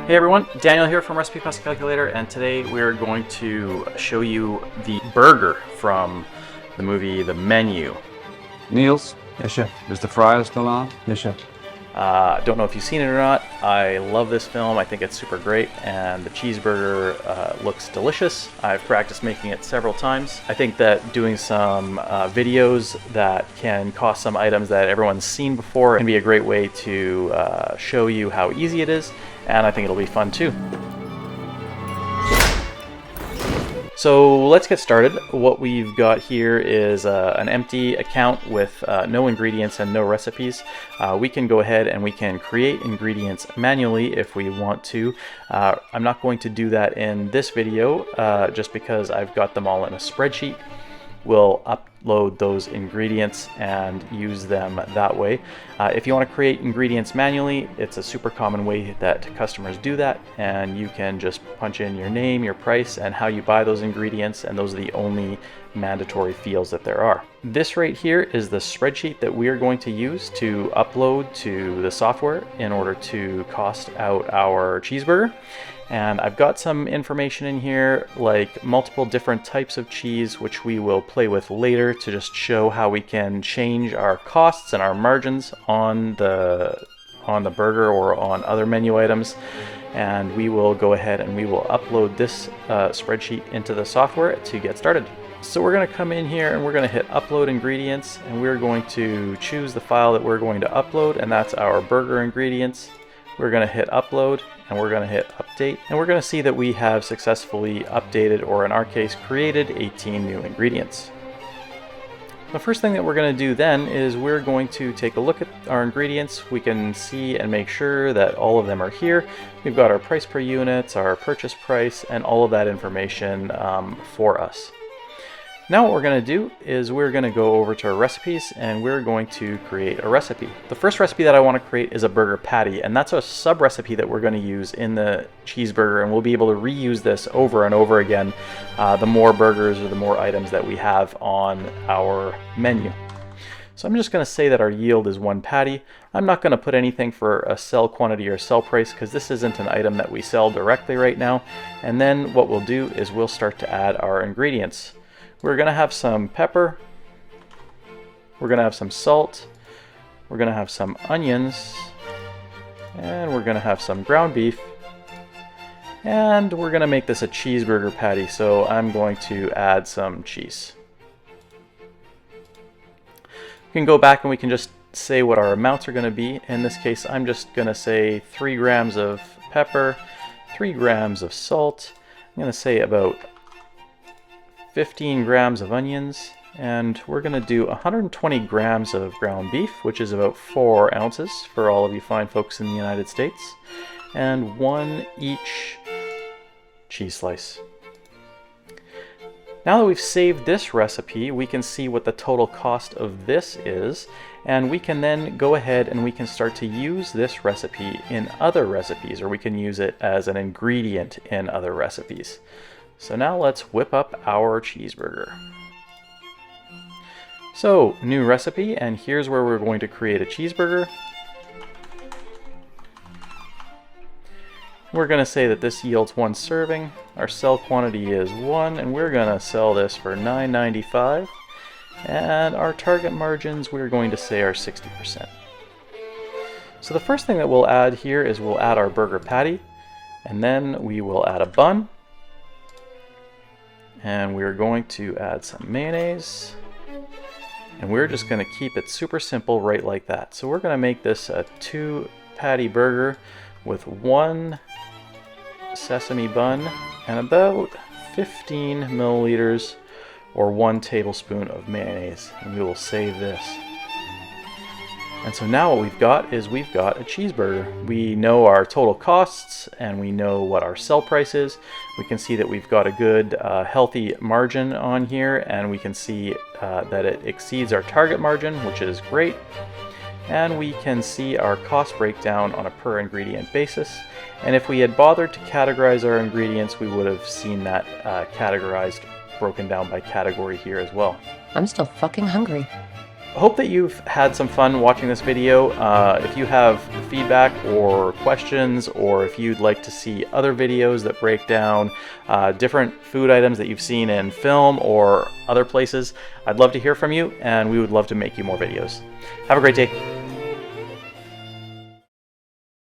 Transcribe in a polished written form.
Hey everyone, Daniel here from Recipe Pasta Calculator, and today we're going to show you the burger from the movie The Menu. Niels, Yes, chef. is the fryer still on? Yes, chef. Don't know if you've seen it or not. I love this film. I think it's super great, and the cheeseburger looks delicious. I've practiced making it several times. I think that doing some videos that can cost some items that everyone's seen before can be a great way to show you how easy it is, and I think it'll be fun too. So let's get started. What we've got here is an empty account with no ingredients and no recipes. We can go ahead and we can create ingredients manually if we want to. I'm not going to do that in this video just because I've got them all in a spreadsheet. We'll upload those ingredients and use them that way. If you want to create ingredients manually, it's a super common way that customers do that, and you can just punch in your name, your price, and how you buy those ingredients, and those are the only mandatory fields that there are. This right here is the spreadsheet that we are going to use to upload to the software in order to cost out our cheeseburger. And I've got some information in here like multiple different types of cheese, which we will play with later to just show how we can change our costs and our margins on the burger or on other menu items. And we will go ahead and we will upload this spreadsheet into the software to get started. So we're going to come in here and we're going to hit upload ingredients, and we're going to choose the file that we're going to upload, and that's our burger ingredients. We're going to hit upload and we're going to hit update, and we're going to see that we have successfully updated, or in our case created, 18 new ingredients. The first thing that we're going to do then is we're going to take a look at our ingredients. We can see and make sure that all of them are here. We've got our price per units, our purchase price, and all of that information for us. Now what we're going to do is we're going to go over to our recipes and we're going to create a recipe. The first recipe that I want to create is a burger patty, and that's a sub recipe that we're going to use in the cheeseburger, and we'll be able to reuse this over and over again the more burgers or the more items that we have on our menu. So I'm just going to say that our yield is 1 patty. I'm not going to put anything for a sell quantity or sell price because this isn't an item that we sell directly right now. And then what we'll do is we'll start to add our ingredients. We're going to have some pepper, we're going to have some salt, we're going to have some onions, and we're going to have some ground beef, and we're going to make this a cheeseburger patty, so I'm going to add some cheese. We can go back and we can just say what our amounts are going to be. In this case, I'm just going to say 3 grams of pepper, 3 grams of salt. I'm going to say about 15 grams of onions, and we're going to do 120 grams of ground beef, which is about 4 ounces for all of you fine folks in the United States, and 1 each cheese slice. Now that we've saved this recipe, we can see what the total cost of this is, and we can then go ahead and we can start to use this recipe in other recipes, or we can use it as an ingredient in other recipes. So now let's whip up our cheeseburger. So, new recipe, and here's where we're going to create a cheeseburger. We're going to say that this yields 1 serving. Our sell quantity is 1, and we're going to sell this for $9.95. And our target margins, we're going to say are 60%. So the first thing that we'll add here is we'll add our burger patty, and then we will add a bun. And we're going to add some mayonnaise, and we're just going to keep it super simple right like that. So we're going to make this a 2 patty burger with 1 sesame bun and about 15 milliliters or 1 tablespoon of mayonnaise, and we will save this. And so now what we've got is we've got a cheeseburger. We know our total costs and we know what our sell price is. We can see that we've got a good healthy margin on here, and we can see that it exceeds our target margin, which is great. And we can see our cost breakdown on a per ingredient basis. And if we had bothered to categorize our ingredients, we would have seen that categorized, broken down by category here as well. I'm still fucking hungry. hope that you've had some fun watching this video. If you have feedback or questions, or if you'd like to see other videos that break down different food items that you've seen in film or other places, I'd love to hear from you, and we would love to make you more videos. Have a great day.